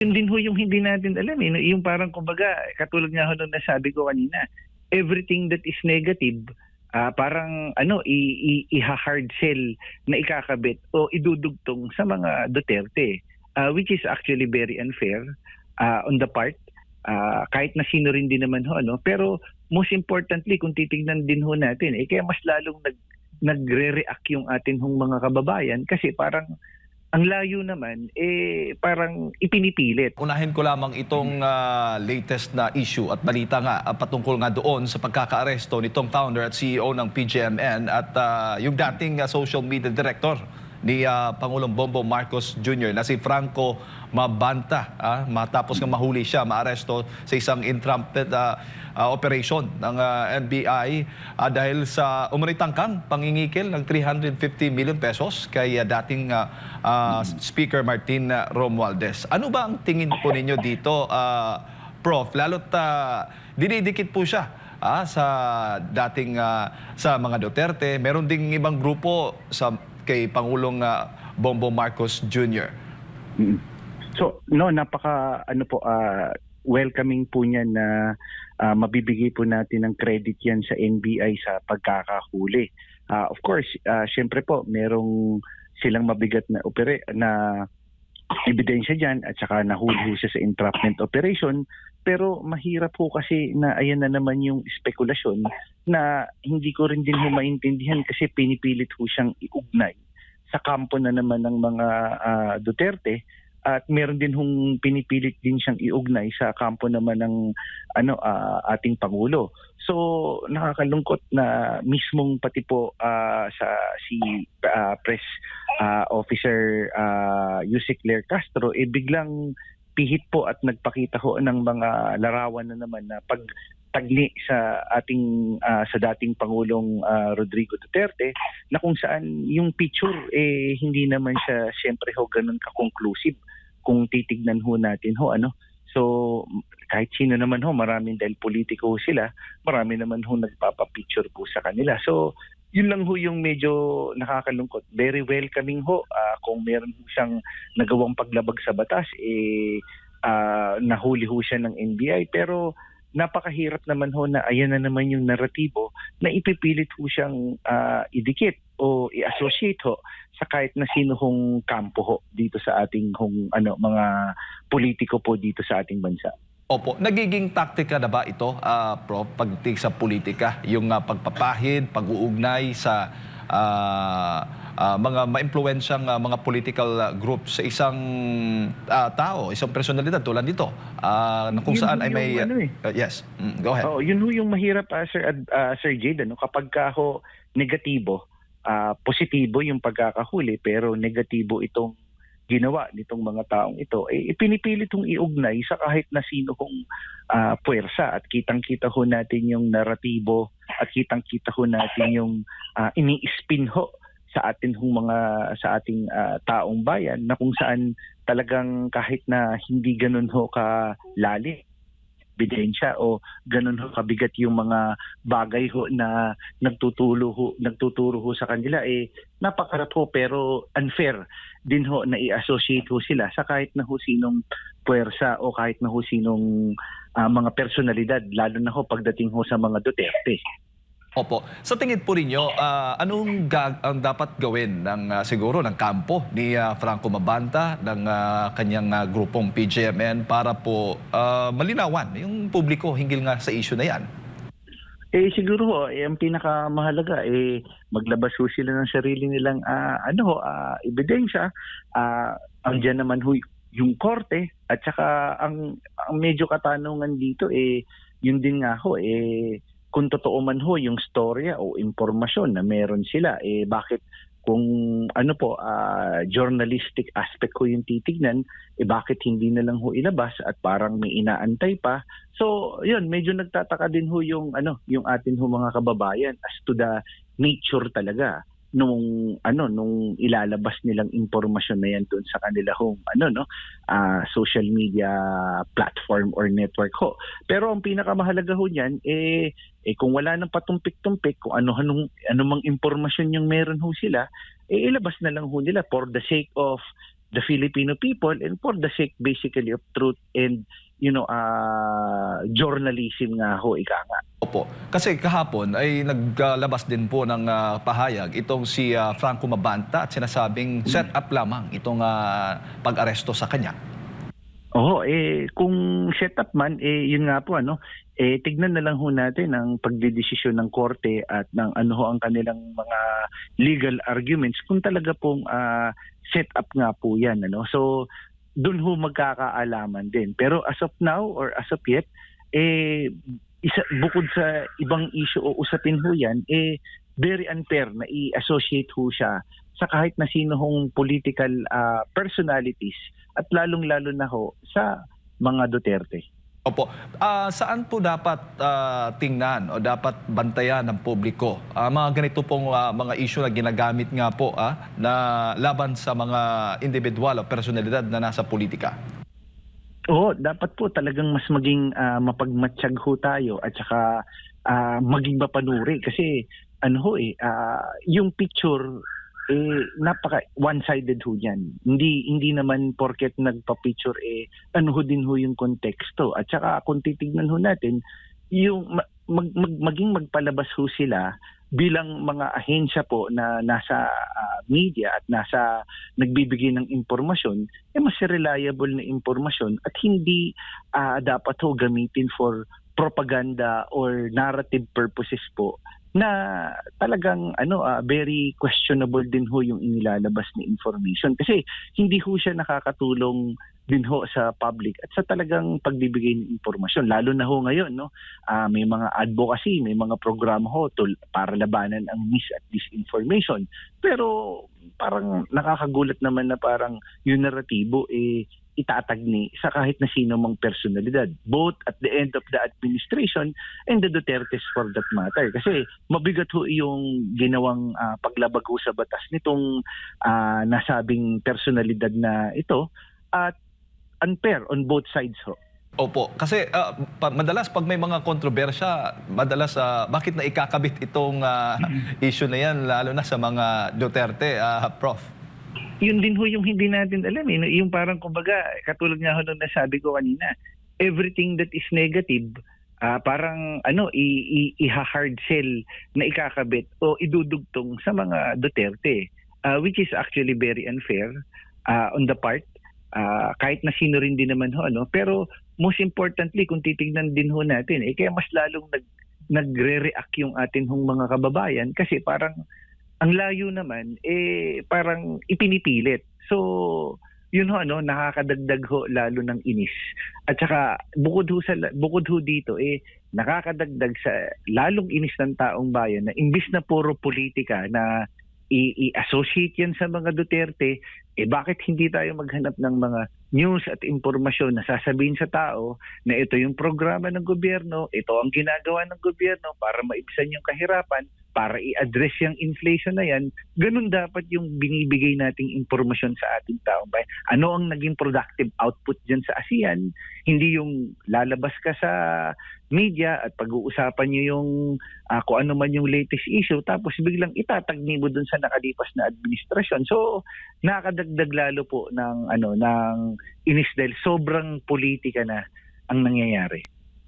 Yun din ho yung hindi natin alam eh. Yung parang kumbaga, katulad nga ho nung nasabi ko kanina, everything that is negative, parang i-hard sell na ikakabit o idudugtong sa mga Duterte. Which is actually very unfair on the part, kahit na sino rin din naman ho, pero most importantly, kung titignan din ho natin, kaya mas lalong nagre-react yung atin hong mga kababayan kasi parang ang layo naman, parang ipinipilit. Unahin ko lamang itong latest na issue at balita nga patungkol nga doon sa pagkakaaresto nitong founder at CEO ng PGMN at yung dating social media director ni Pangulong Bongbong Marcos Jr. na si Franco Mabanta. Matapos nga mahuli siya, maaresto sa isang intrumpet operation ng NBI dahil sa umanitangkang pangingikil ng 350 million pesos kay dating Speaker Martin Romualdez. Ano ba ang tingin po ninyo dito, Prof? Lalo't dinidikit po siya sa dating sa mga Duterte. Meron ding ibang grupo kay Pangulong Bongbong Marcos Jr. So, napaka welcoming po niya na mabibigay po natin ng credit yan sa NBI sa pagkakahuli. Of course, syempre po, merong silang mabigat na ebidensya dyan at saka nahuli siya sa entrapment operation. Pero mahirap po kasi na ayan na naman yung spekulasyon na hindi ko rin din maintindihan kasi pinipilit po siyang iugnay sa kampo na naman ng mga Duterte. At meron din hong pinipilit din siyang iugnay sa kampo naman ng ating Pangulo. So nakakalungkot na mismong pati po si Press Officer Yusek Claire Castro biglang pihit po at nagpakita ho ng mga larawan na naman na pagtagni sa dating Pangulong Rodrigo Duterte na kung saan yung picture hindi naman siya siyempre ho ganun ka-conclusive kung titignan ho natin ho So kahit sino naman ho, maraming dahil politiko sila, marami naman ho nagpapapicture po sa kanila. So yun lang ho yung medyo nakakalungkot. Very welcoming ho kung meron ho siyang nagawang paglabag sa batas, nahuli ho siya ng NBI. Pero napakahirap naman ho na ayan na naman yung naratibo na ipipilit ho siyang idikit o i-associate ho sa kahit na sino hong kampo ho dito sa ating mga politiko po dito sa ating bansa. Opo, nagiging taktika na ba ito, Prof, pagdating sa politika? Yung pagpapahid, pag-uugnay sa mga maimpluwensyang mga political groups sa isang tao, isang personalidad tulad nito, na kung saan ay may... yes, go ahead. Yun ho yung mahirap, Sir Jade, kapag ka ho negatibo, positibo yung pagkakahuli pero negatibo itong ginawa nitong mga taong ito, ipinipilit hong iugnay sa kahit na sino hong puwersa at kitang-kita ho natin yung naratibo at kitang-kita ho natin yung ini-spin ho sa ating taong bayan na kung saan talagang kahit na hindi ganun ho kalalim ebidensya o ganun ho kabigat yung mga bagay ho na nagtuturo ho sa kanila, napakarap ho pero unfair din ho na i-associate ho sila sa kahit na ho sinong puwersa o kahit na ho sinong mga personalidad, lalo na ho pagdating ho sa mga Duterte. Opo. Sa tingin po ninyo, anong ang dapat gawin siguro ng kampo ni Franco Mabanta, ng kanyang grupong PGMN para po malinawan yung publiko hinggil nga sa issue na yan? Siguro ho, ang pinakamahalaga, maglabas ho sila ng sarili nilang ebidensya. Andiyan naman ho yung korte at saka ang medyo katanungan dito, yun din nga ho, kung totoo man ho yung storya o impormasyon na meron sila, bakit kung journalistic aspect ko yung titignan, bakit hindi na lang ho ilabas at parang may inaantay pa. So, yun, medyo nagtataka din ho yung atin ho mga kababayan as to the nature talaga nung ilalabas nilang impormasyon na yan doon sa kanila hong social media platform or network ho. Pero ang pinakamahalaga ho niyan kung wala nang patumpik-tumpik kung ano mang impormasyon yung meron ho sila, ilabas na lang ho nila for the sake of the Filipino people and for the sake basically of truth and journalism nga ho, ika nga. Opo. Kasi kahapon ay naglabas din po ng pahayag itong si Franco Mabanta at sinasabing set up lamang itong pag-aresto sa kanya. Oo, kung set up man, yun nga po, tignan na lang ho natin ang pagdedesisyon ng korte at ng ano ho ang kanilang mga legal arguments kung talaga pong set up nga po yan. So, dun ho magkakaalaman din. Pero as of now or as of yet, bukod sa ibang issue o usapin ho yan, very unfair na i-associate ho siya sa kahit na sino hong political personalities at lalong-lalo na ho sa mga Duterte. Opo. Saan po dapat tingnan o dapat bantayan ng publiko mga ganito pong mga issue na ginagamit nga po na laban sa mga individual o personalidad na nasa politika? Oo, dapat po talagang mas maging mapagmatsyag ho tayo at saka maging mapanuri kasi yung picture napaka one-sided ho yan. Hindi naman porket nagpa-picture ho din ho yung konteksto. At saka kung titignan ho natin, yung maging magpalabas ho sila bilang mga ahensya po na nasa media at nasa nagbibigay ng impormasyon, mas reliable na impormasyon at hindi dapat ho gamitin for propaganda or narrative purposes po na talagang very questionable din ho yung inilalabas na information kasi hindi ho siya nakakatulong din ho sa public at sa talagang pagbibigay ng impormasyon lalo na ho ngayon may mga advocacy, may mga programa ho para labanan ang mis at disinformation pero parang nakakagulat naman na parang yung naratibo itatagni sa kahit na sino mang personalidad, both at the end of the administration and the Dutertes for that matter. Kasi mabigat ho yung ginawang paglabag ho sa batas nitong nasabing personalidad na ito at unfair on both sides ho. Opo, kasi madalas pag may mga kontrobersya, madalas bakit na ikakabit itong issue na yan lalo na sa mga Duterte, Prof? Yun din ho yung hindi natin alam yung parang kumbaga katulad nga ho nung nasabi ko kanina, everything that is negative parang i-hard sell na ikakabit o idudugtong sa mga Duterte which is actually very unfair on the part kahit na sino rin din naman ho pero most importantly kung titingnan din ho natin kaya mas lalong nagre-react yung atin hong mga kababayan kasi parang ang layo naman parang ipinipilit. So yun ho nakakadagdag ho lalo ng inis. At saka bukod ho dito nakakadagdag sa lalong inis ng taong bayan na imbis na puro politika na i-associate yan sa mga Duterte, bakit hindi tayo maghanap ng mga news at impormasyon na sasabihin sa tao na ito yung programa ng gobyerno, ito ang ginagawa ng gobyerno para maibsan yung kahirapan, para i-address yung inflation na yan, ganun dapat yung binibigay nating impormasyon sa ating taong bayan. Ano ang naging productive output dyan sa ASEAN? Hindi yung lalabas ka sa media at pag-uusapan nyo yung kung ano man yung latest issue tapos biglang itatagni mo dun sa nakalipas na administrasyon. So, nakakadagdag lalo po ng inis dahil sobrang politika na ang nangyayari.